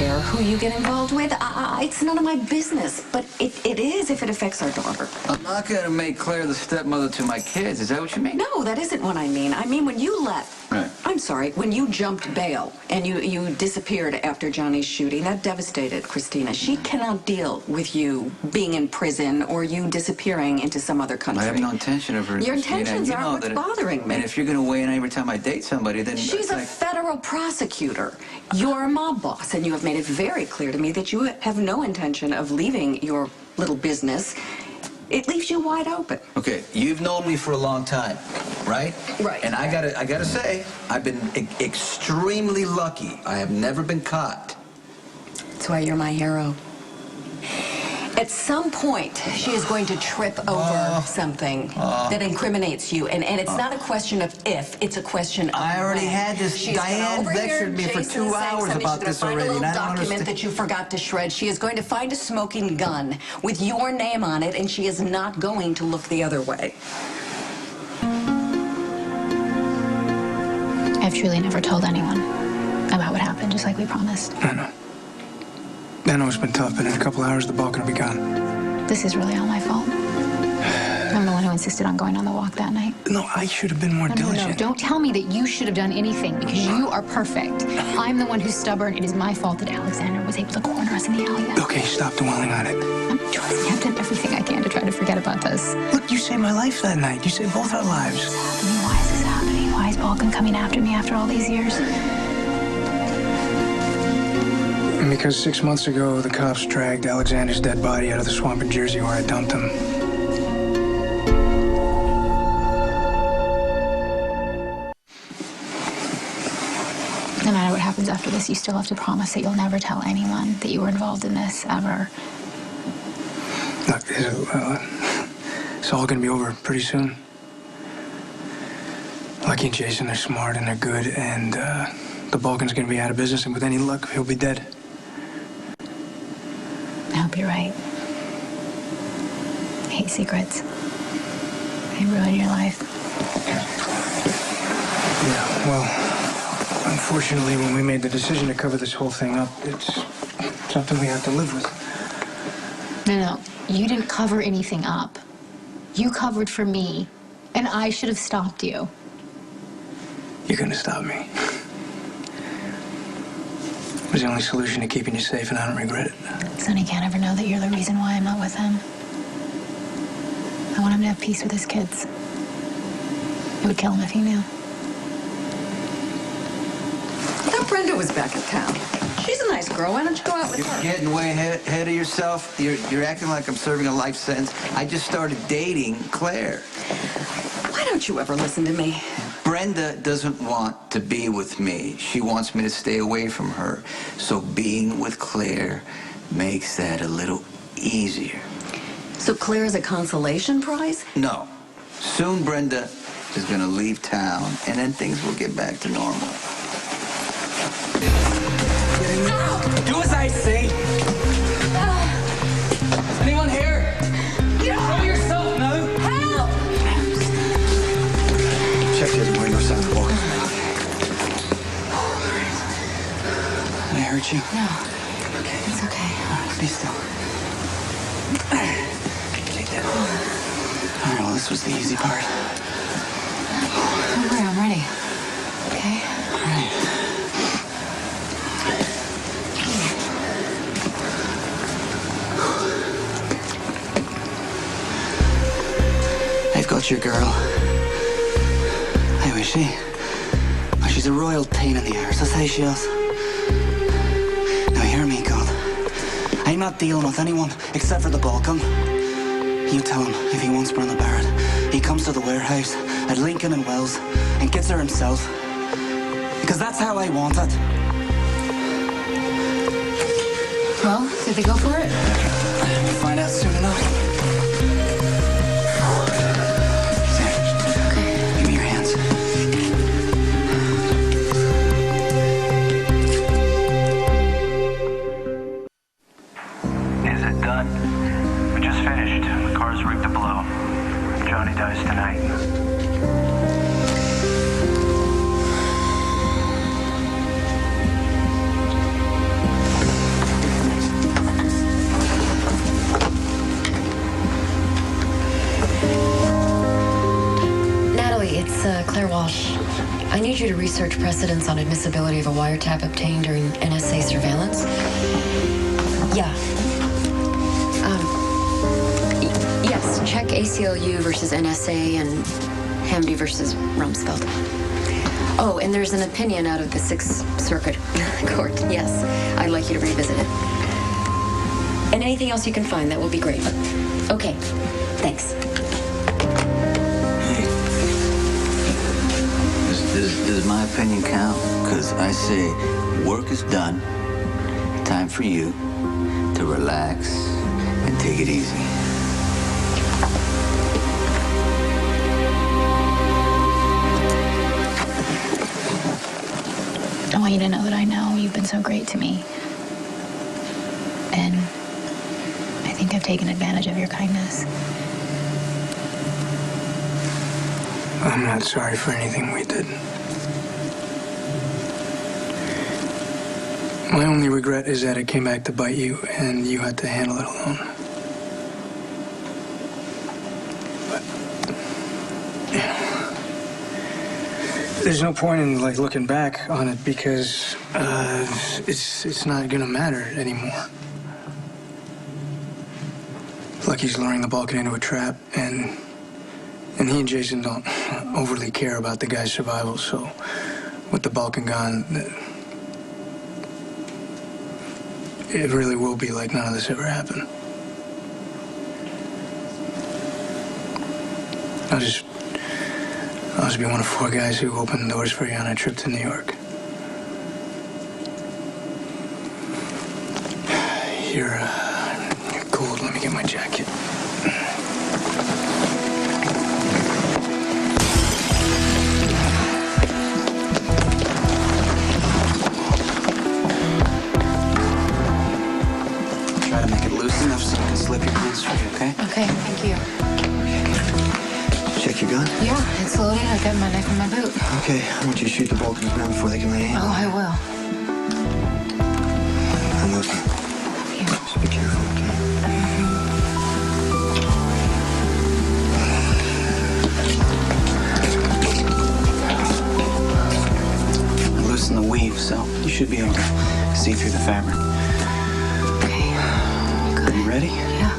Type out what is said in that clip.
care who you get involved with. It's none of my business, but it is if it affects our daughter. I'm not going to make Claire the stepmother to my kids. Is that what you mean? No, that isn't what I mean. I mean, when you left, right. I'm sorry, when you jumped bail and you disappeared after Johnny's shooting, that devastated Christina. She cannot deal with you being in prison or you disappearing into some other country. I have no intention of her. Your intentions aren't what's bothering me. And if you're going to weigh in every time I date somebody, then... She's a federal prosecutor. You're a mob boss, and you have made it very clear to me that you have no intention of leaving your little business. It leaves you wide open. Okay, you've known me for a long time, right? Right. And I gotta say, I've been extremely lucky. I have never been caught. That's why you're my hero. At some point, she is going to trip over something that incriminates you. And it's not a question of if, it's a question of I already when. had this. She's Diane lectured me for 2 hours about this already. She's going to find a little document that you forgot to shred. She is going to find a smoking gun with your name on it, and she is not going to look the other way. I've truly never told anyone about what happened, just like we promised. I know. I know it's been tough, but in a couple hours, the Balkan will be gone. This is really all my fault. I'm the one who insisted on going on the walk that night. No, I should have been more diligent. No, don't tell me that you should have done anything, because you are perfect. I'm the one who's stubborn. It is my fault that Alexander was able to corner us in the alley. Okay, stop dwelling on it. Joyce, I've done everything I can to try to forget about this. Look, you saved my life that night. You saved both our lives. Why is this happening? Why is Balkan coming after me after all these years? Because 6 months ago, the cops dragged Alexander's dead body out of the swamp in Jersey where I dumped him. No matter what happens after this, you still have to promise that you'll never tell anyone that you were involved in this, ever. Look, it's all gonna be over pretty soon. Lucky and Jason, they're smart and they're good, and the Balkan's gonna be out of business, and with any luck, he'll be dead. I hope you're right. I hate secrets. They ruin your life. Yeah, well, unfortunately, when we made the decision to cover this whole thing up, it's something we have to live with. No, you didn't cover anything up. You covered for me, and I should have stopped you. You're gonna stop me. It was the only solution to keeping you safe, and I don't regret it. Sonny can't ever know that you're the reason why I'm not with him. I want him to have peace with his kids. It would kill him if he knew. I thought Brenda was back in town. She's a nice girl. Why don't you go out with You're her? getting way ahead of yourself. You're acting like I'm serving a life sentence. I just started dating Claire. Why don't you ever listen to me? Brenda doesn't want to be with me. She wants me to stay away from her. So being with Claire makes that a little easier. So Claire is a consolation prize? No. Soon Brenda is going to leave town, and then things will get back to normal. Do as I say. Is anyone here? Show yourself now. Help! Check his windows on the walk. Did I hurt you? No. It's okay. Be still. Take that. All right, well, this was the easy part. Don't worry, I'm ready. Okay? All right. I've got your girl. How is she? Oh, she's a royal pain in the arse, I say she is. Now hear me, God. I'm not dealing with anyone except for the Balkan. You tell him if he wants Brenda Barrett, he comes to the warehouse at Lincoln and Wells and gets her himself. Because that's how I want it. Well, did they go for it? We'll find out soon enough. Sam, give me your hands. Is it done? We just finished. The car's rigged to blow. Johnny dies tonight. gosh. I need you to research precedents on admissibility of a wiretap obtained during NSA surveillance. Yeah. Yes, check ACLU versus NSA and Hamdi versus Rumsfeld. Oh, and there's an opinion out of the Sixth Circuit Court. Yes, I'd like you to revisit it. And anything else you can find, that will be great. Okay, thanks. Hey, does my opinion count? Because I say work is done. Time for you to relax and take it easy. I want you to know that I know you've been so great to me. And I think I've taken advantage of your kindness. I'm not sorry for anything we did. My only regret is that it came back to bite you and you had to handle it alone. But, yeah. There's no point in looking back on it because it's not gonna matter anymore. Lucky's luring the Balkan into a trap, and he and Jason don't overly care about the guy's survival. So, with the Balkan gone, it really will be like none of this ever happened. I'll just be one of 4 guys who opened doors for you on a trip to New York. You're cold. Let me get my jacket. Try to make it loose enough so you can slip your pants free, okay? Okay, thank you. Check your gun. Yeah, it's loaded. I got my knife in my boot. Okay, I want you to shoot the Balkans now before they can lay hands. Oh, I will. I'm looking. Yeah. Just be careful, okay? I loosen the weave, so you should be able to see through the fabric. Okay. Good. You ready? Yeah.